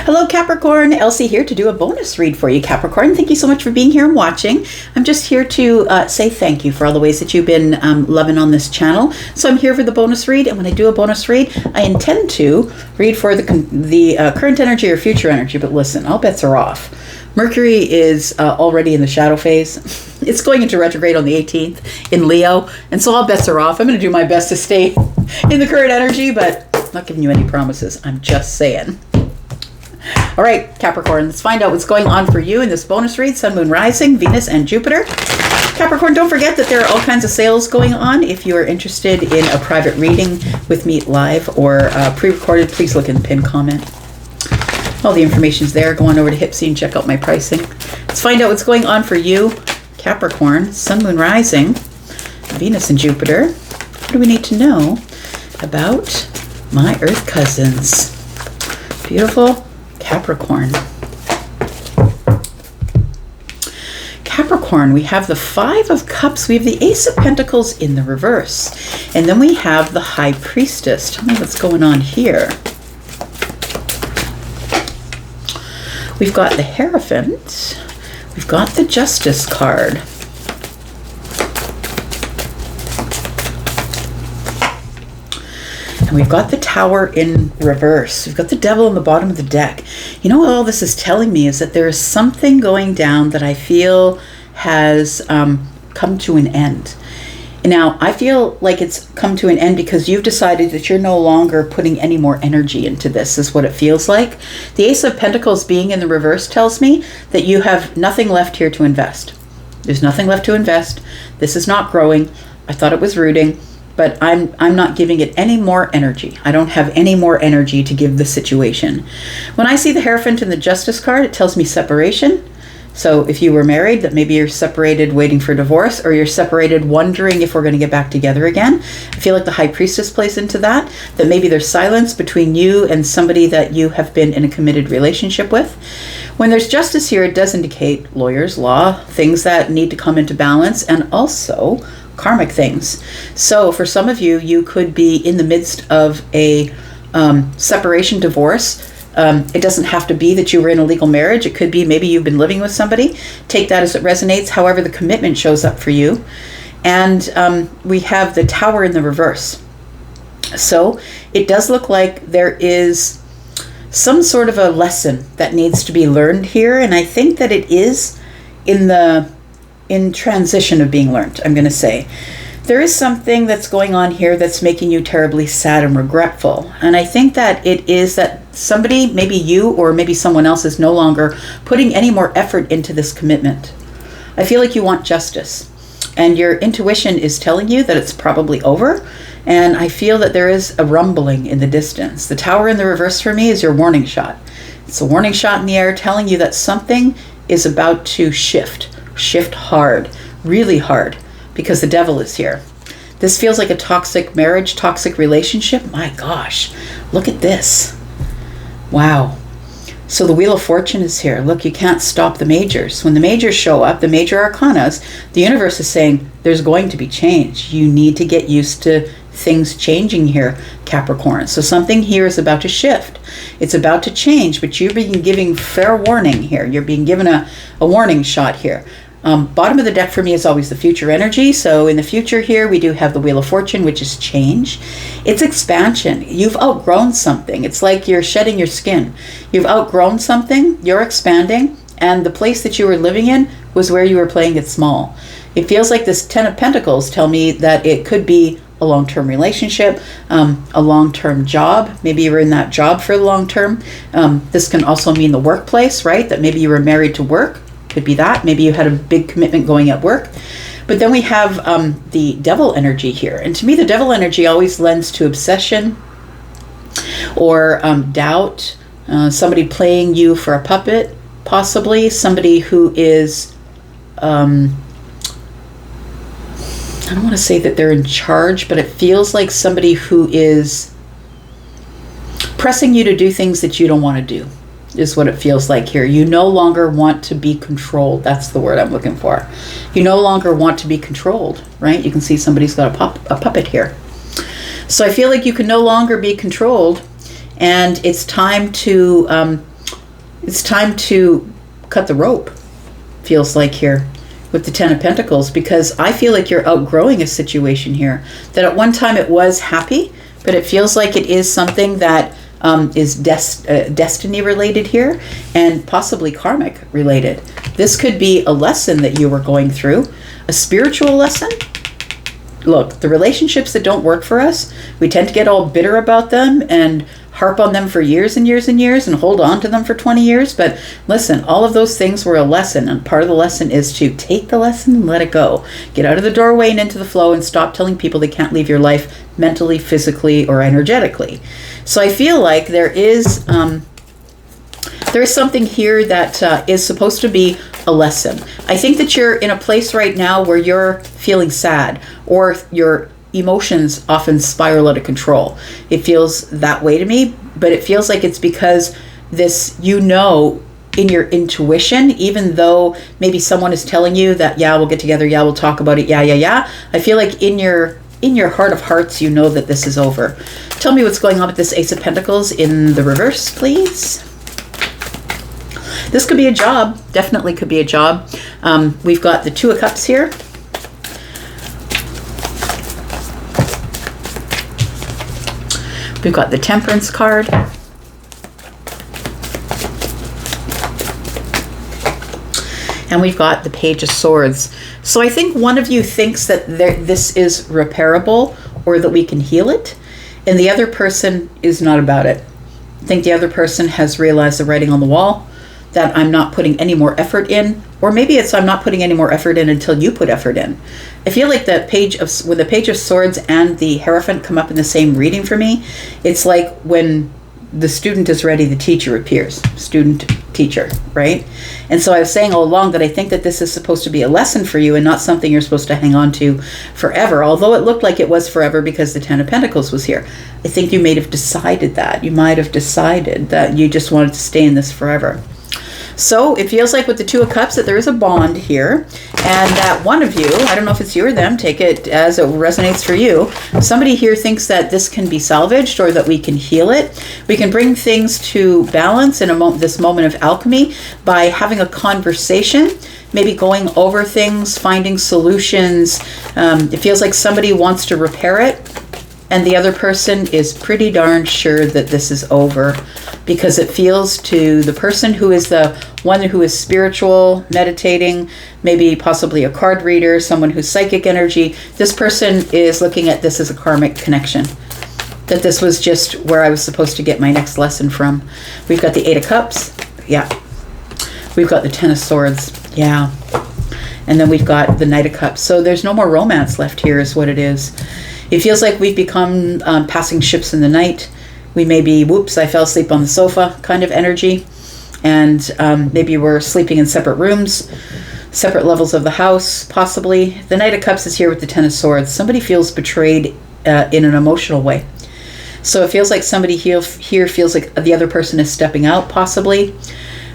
Hello Capricorn, Elsie here to do a bonus read for you, Capricorn. Thank you so much for being here and watching. I'm just here to say thank you for all the ways that you've been loving on this channel. So I'm here for the bonus read, and when I do a bonus read, I intend to read for the current energy or future energy, but listen, all bets are off. Mercury is already in the shadow phase. It's going into retrograde on the 18th in Leo, and so all bets are off. I'm going to do my best to stay in the current energy, but I'm not giving you any promises. I'm just saying. All right, Capricorn, let's find out what's going on for you in this bonus read, Sun, Moon, Rising, Venus, and Jupiter. Capricorn, don't forget that there are all kinds of sales going on. If you are interested in a private reading with me live or pre-recorded, please look in the pinned comment. All the information's there. Go on over to Hypsee and check out my pricing. Let's find out what's going on for you, Capricorn, Sun, Moon, Rising, Venus, and Jupiter. What do we need to know about my Earth cousins? Beautiful Capricorn. Capricorn, we have the Five of Cups. We have the Ace of Pentacles in the reverse. And then we have the High Priestess. Tell me what's going on here. We've got the Hierophant. We've got the Justice card. And we've got the Tower in reverse. We've got the Devil on the bottom of the deck. You know what all this is telling me is that there is something going down that I feel has come to an end. Now, I feel like it's come to an end because you've decided that you're no longer putting any more energy into this, is what it feels like. The Ace of Pentacles being in the reverse tells me that you have nothing left here to invest. There's nothing left to invest. This is not growing. I thought it was rooting, but I'm not giving it any more energy. I don't have any more energy to give the situation. When I see the Hierophant and the Justice card, it tells me separation. So if you were married, that maybe you're separated waiting for divorce, or you're separated wondering if we're going to get back together again. I feel like the High Priestess plays into that maybe there's silence between you and somebody that you have been in a committed relationship with. When there's justice here, it does indicate lawyers, law, things that need to come into balance, and also karmic things. So for some of you, you could be in the midst of a separation, divorce. It doesn't have to be that you were in a legal marriage. It could be maybe you've been living with somebody. Take that as it resonates. However, the commitment shows up for you. And we have the Tower in the reverse. So it does look like there is some sort of a lesson that needs to be learned here. And I think that it is in transition of being learned, I'm going to say. There is something that's going on here that's making you terribly sad and regretful. And I think that it is that somebody, maybe you or maybe someone else, is no longer putting any more effort into this commitment. I feel like you want justice. And your intuition is telling you that it's probably over. And I feel that there is a rumbling in the distance. The Tower in the reverse for me is your warning shot. It's a warning shot in the air telling you that something is about to shift hard, really hard. Because the Devil is here. This feels like a toxic marriage, toxic relationship. My gosh, look at this. Wow. So the Wheel of Fortune is here. Look, you can't stop the majors. When the majors show up, the major arcanas, the universe is saying there's going to be change. You need to get used to things changing here, Capricorn. So something here is about to shift. It's about to change, but you're being given fair warning here. You're being given a warning shot here. Bottom of the deck for me is always the future energy. So in the future here, we do have the Wheel of Fortune, which is change. It's expansion. You've outgrown something. It's like you're shedding your skin. You've outgrown something, you're expanding, and the place that you were living in was where you were playing it small. It feels like this Ten of Pentacles tell me that it could be a long-term relationship, a long-term job. Maybe you were in that job for the long term. This can also mean the workplace, right? That maybe you were married to work. Could be that. Maybe you had a big commitment going at work. But then we have the Devil energy here. And to me, the Devil energy always lends to obsession or doubt. Somebody playing you for a puppet, possibly. Somebody who is, I don't want to say that they're in charge, but it feels like somebody who is pressing you to do things that you don't want to do. Is what it feels like here. You no longer want to be controlled. That's the word I'm looking for. You no longer want to be controlled, right? You can see somebody's got a puppet here. So I feel like you can no longer be controlled, and it's time to it's time to cut the rope, feels like here with the Ten of Pentacles, because I feel like you're outgrowing a situation here. That at one time it was happy, but it feels like it is something that is destiny related here, and possibly karmic related. This could be a lesson that you were going through, a spiritual lesson. Look, the relationships that don't work for us, we tend to get all bitter about them and harp on them for years and years and years and hold on to them for 20 years. But listen, all of those things were a lesson, and part of the lesson is to take the lesson and let it go. Get out of the doorway and into the flow, and stop telling people they can't leave your life mentally, physically, or energetically. So I feel like there is something here that is supposed to be a lesson. I think that you're in a place right now where you're feeling sad, or your emotions often spiral out of control. It feels that way to me, but it feels like it's because this, in your intuition, even though maybe someone is telling you that, yeah, we'll get together, yeah, we'll talk about it, yeah. I feel like in your heart of hearts, you know that this is over. Tell me what's going on with this Ace of Pentacles in the reverse, please. This could be a job, definitely could be a job. We've got the Two of Cups here. We've got the Temperance card. And we've got the Page of Swords. So I think one of you thinks that this is repairable, or that we can heal it, and the other person is not about it. I think the other person has realized the writing on the wall, that I'm not putting any more effort in, or maybe it's I'm not putting any more effort in until you put effort in. I feel like when the Page of Swords and the Hierophant come up in the same reading for me, it's like when the student is ready, the teacher appears. Student, teacher, right? And so I was saying all along that I think that this is supposed to be a lesson for you and not something you're supposed to hang on to forever, although it looked like it was forever because the Ten of Pentacles was here. I think you may have decided that. You might have decided that you just wanted to stay in this forever. So it feels like with the Two of Cups that there is a bond here, and that one of you, I don't know if it's you or them, take it as it resonates for you. Somebody here thinks that this can be salvaged, or that we can heal it. We can bring things to balance in this moment of alchemy by having a conversation, maybe going over things, finding solutions. It feels like somebody wants to repair it, and the other person is pretty darn sure that this is over, because it feels to the person who is the one who is spiritual, meditating, maybe possibly a card reader, someone who's psychic energy, this person is looking at this as a karmic connection. That this was just where I was supposed to get my next lesson from. We've got the Eight of Cups. Yeah. We've got the Ten of Swords. Yeah. And then we've got the Knight of Cups. So there's no more romance left here is what it is. It feels like we've become passing ships in the night. We may be, whoops, I fell asleep on the sofa kind of energy. And maybe we're sleeping in separate rooms, separate levels of the house, possibly. The Knight of Cups is here with the Ten of Swords. Somebody feels betrayed in an emotional way. So it feels like somebody here feels like the other person is stepping out, possibly.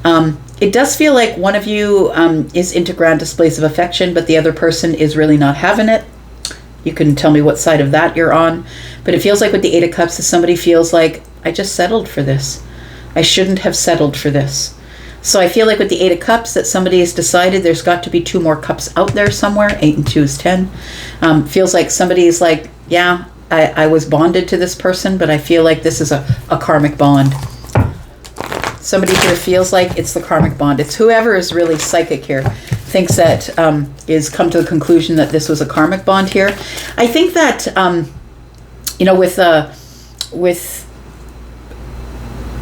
It does feel like one of you is into grand displays of affection, but the other person is really not having it. You can tell me what side of that you're on. But it feels like with the Eight of Cups that somebody feels like, I just settled for this. I shouldn't have settled for this. So I feel like with the Eight of Cups that somebody has decided there's got to be 2 more cups out there somewhere. 8 and 2 is 10. Feels like somebody is like, yeah, I was bonded to this person, but I feel like this is a karmic bond. Somebody here feels like it's the karmic bond. It's whoever is really psychic here thinks that is come to the conclusion that this was a karmic bond here. I think that with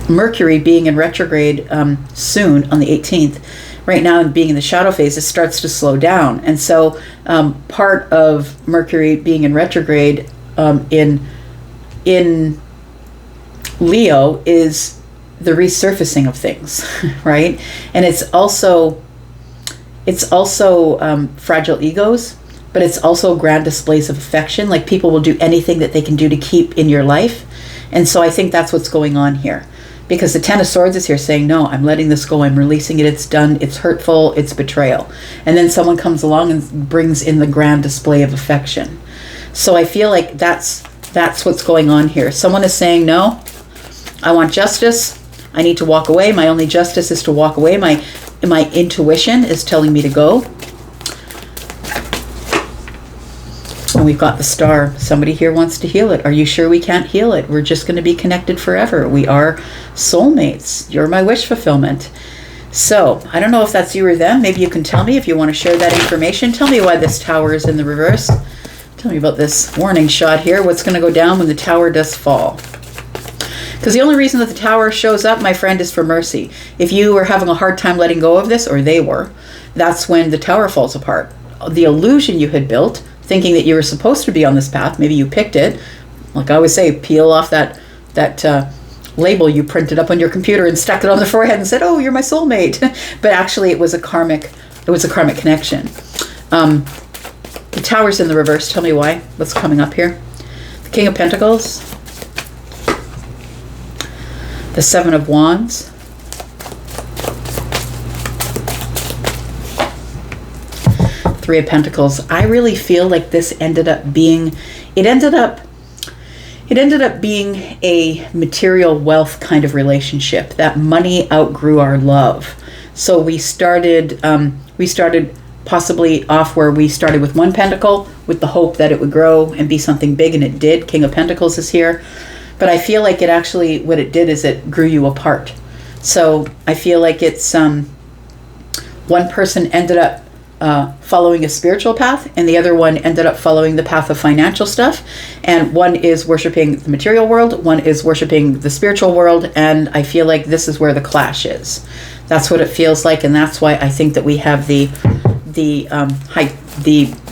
Mercury being in retrograde soon on the 18th, right now and being in the shadow phase, it starts to slow down. And so part of Mercury being in retrograde in Leo is the resurfacing of things, right? And it's also fragile egos, but it's also grand displays of affection. Like people will do anything that they can do to keep in your life. And so I think that's what's going on here. Because the Ten of Swords is here saying, no, I'm letting this go. I'm releasing it. It's done. It's hurtful. It's betrayal. And then someone comes along and brings in the grand display of affection. So I feel like that's what's going on here. Someone is saying, no, I want justice. I need to walk away. My only justice is to walk away. My intuition is telling me to go. And we've got the Star. Somebody here wants to heal it. Are you sure we can't heal it? We're just going to be connected forever. We are soulmates. You're my wish fulfillment. So, I don't know if that's you or them. Maybe you can tell me if you want to share that information. Tell me why this Tower is in the reverse. Tell me about this warning shot here. What's going to go down when the Tower does fall? Because the only reason that the Tower shows up, my friend, is for mercy. If you were having a hard time letting go of this, or they were, that's when the Tower falls apart. The illusion you had built, thinking that you were supposed to be on this path, maybe you picked it. Like I always say, peel off that label you printed up on your computer and stuck it on the forehead and said, "Oh, you're my soulmate." But actually, it was a karmic connection. The Tower's in the reverse. Tell me why. What's coming up here? The King of Pentacles, the Seven of Wands, Three of Pentacles. I really feel like this ended up being a material wealth kind of relationship. That money outgrew our love. So we started possibly off where we started with one pentacle with the hope that it would grow and be something big, and it did. King of Pentacles is here. But I feel like it actually, what it did is it grew you apart. So I feel like it's one person ended up following a spiritual path, and the other one ended up following the path of financial stuff. And one is worshiping the material world, one is worshiping the spiritual world, and I feel like this is where the clash is. That's what it feels like, and that's why I think that we have the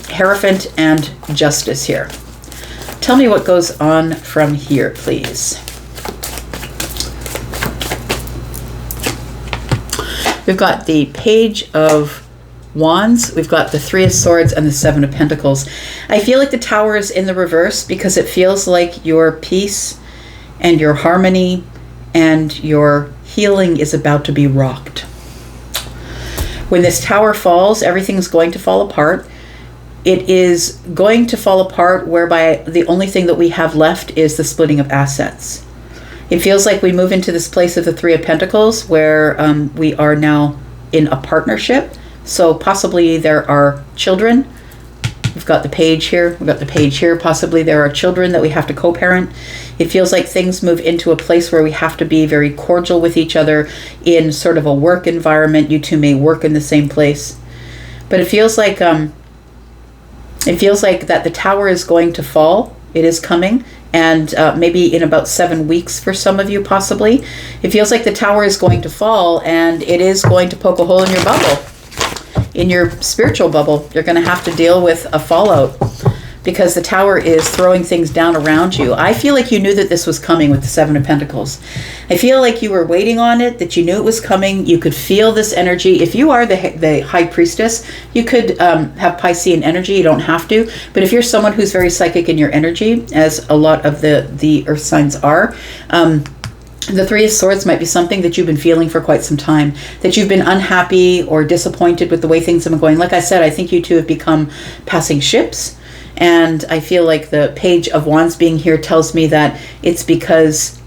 Hierophant and Justice here. Tell me what goes on from here, please. We've got the Page of Wands, we've got the Three of Swords, and the Seven of Pentacles. I feel like the Tower is in the reverse because it feels like your peace and your harmony and your healing is about to be rocked. When this Tower falls, everything's going to fall apart. It is going to fall apart whereby the only thing that we have left is the splitting of assets. It feels like we move into this place of the Three of Pentacles where we are now in a partnership. So possibly there are children. We've got the Page here. We've got the Page here. Possibly there are children that we have to co-parent. It feels like things move into a place where we have to be very cordial with each other in sort of a work environment. You two may work in the same place. But it feels like that the Tower is going to fall. It is coming. And maybe in about 7 weeks for some of you, possibly. It feels like the Tower is going to fall, and it is going to poke a hole in your bubble. In your spiritual bubble, you're going to have to deal with a fallout because the Tower is throwing things down around you. I feel like you knew that this was coming with the Seven of Pentacles. I feel like you were waiting on it, that you knew it was coming. You could feel this energy. If you are the High Priestess, you could have Piscean energy. You don't have to. But if you're someone who's very psychic in your energy, as a lot of the Earth signs are, the Three of Swords might be something that you've been feeling for quite some time, that you've been unhappy or disappointed with the way things have been going. Like I said, I think you two have become passing ships. And I feel like the Page of Wands being here tells me that it's because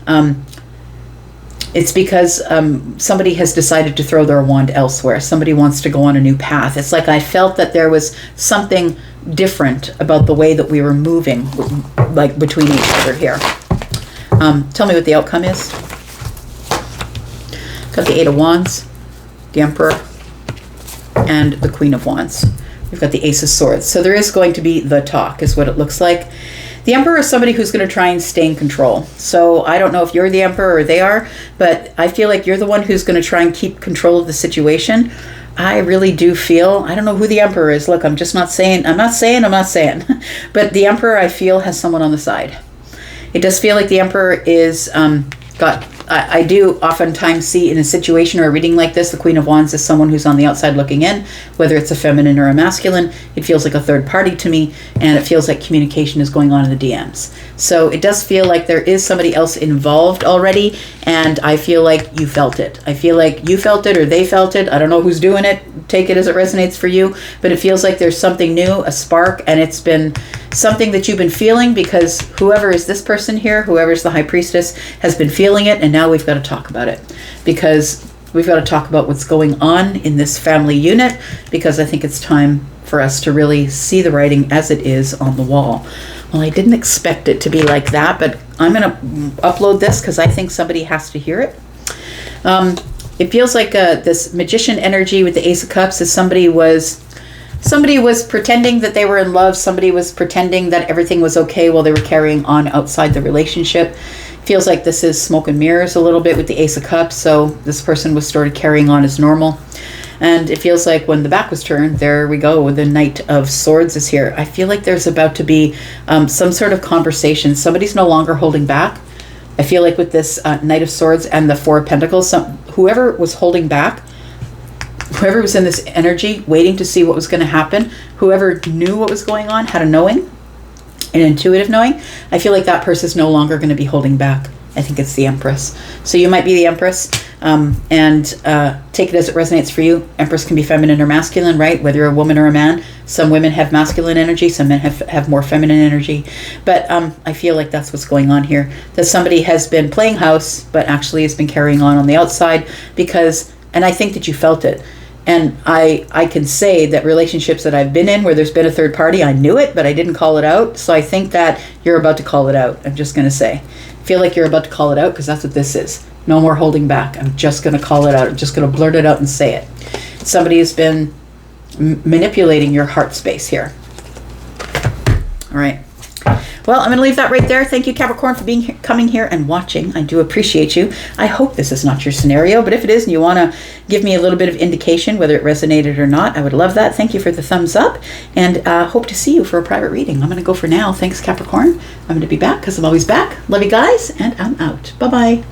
somebody has decided to throw their wand elsewhere. Somebody wants to go on a new path. It's like I felt that there was something different about the way that we were moving, like between each other here. Tell me what the outcome is. Got the Eight of Wands, the Emperor, and the Queen of Wands. We've got the Ace of Swords. So there is going to be the talk, is what it looks like. The Emperor is somebody who's going to try and stay in control. So I don't know if you're the Emperor or they are, but I feel like you're the one who's going to try and keep control of the situation. I really do feel, I don't know who the Emperor is. Look, I'm not saying. But the Emperor, I feel, has someone on the side. It does feel like the Emperor is I do oftentimes see in a situation or a reading like this, the Queen of Wands is someone who's on the outside looking in, whether it's a feminine or a masculine. It feels like a third party to me, and it feels like communication is going on in the DMs. So it does feel like there is somebody else involved already, and I feel like you felt it. I feel like you felt it or they felt it. I don't know who's doing it. take it as it resonates for you, but it feels like there's something new, a spark, and it's been something that you've been feeling, because whoever is this person here, whoever's the High Priestess, has been feeling it, and now we've got to talk about it, because we've got to talk about what's going on in this family unit, because I think it's time for us to really see the writing as it is on the wall. Well, I didn't expect it to be like that, but I'm going to upload this because I think somebody has to hear it. It feels like this magician energy with the Ace of Cups is somebody was pretending that they were in love. Somebody was pretending that everything was okay while they were carrying on outside the relationship. Feels like this is smoke and mirrors a little bit with the Ace of Cups. So this person was sort of carrying on as normal. And it feels like when the back was turned, there we go, the Knight of Swords is here. I feel like there's about to be some sort of conversation. Somebody's no longer holding back. I feel like with this Knight of Swords and the Four of Pentacles, whoever was holding back, whoever was in this energy, waiting to see what was going to happen, whoever knew what was going on, had a knowing, an intuitive knowing, I feel like that person is no longer going to be holding back. I think it's the Empress. So you might be the Empress, and take it as it resonates for you. Empress can be feminine or masculine, right? Whether you're a woman or a man. Some women have masculine energy, some men have more feminine energy. But I feel like that's what's going on here. That somebody has been playing house, but actually has been carrying on the outside, because, and I think that you felt it. And I can say that relationships that I've been in where there's been a third party, I knew it, but I didn't call it out. So I think that you're about to call it out. I'm just going to say. I feel like you're about to call it out, because that's what this is. No more holding back. I'm just going to call it out. I'm just going to blurt it out and say it. Somebody has been manipulating your heart space here. All right. Well, I'm going to leave that right there. Thank you, Capricorn, for coming here and watching. I do appreciate you. I hope this is not your scenario, but if it is and you want to give me a little bit of indication whether it resonated or not, I would love that. Thank you for the thumbs up, and hope to see you for a private reading. I'm going to go for now. Thanks, Capricorn. I'm going to be back because I'm always back. Love you guys, and I'm out. Bye-bye.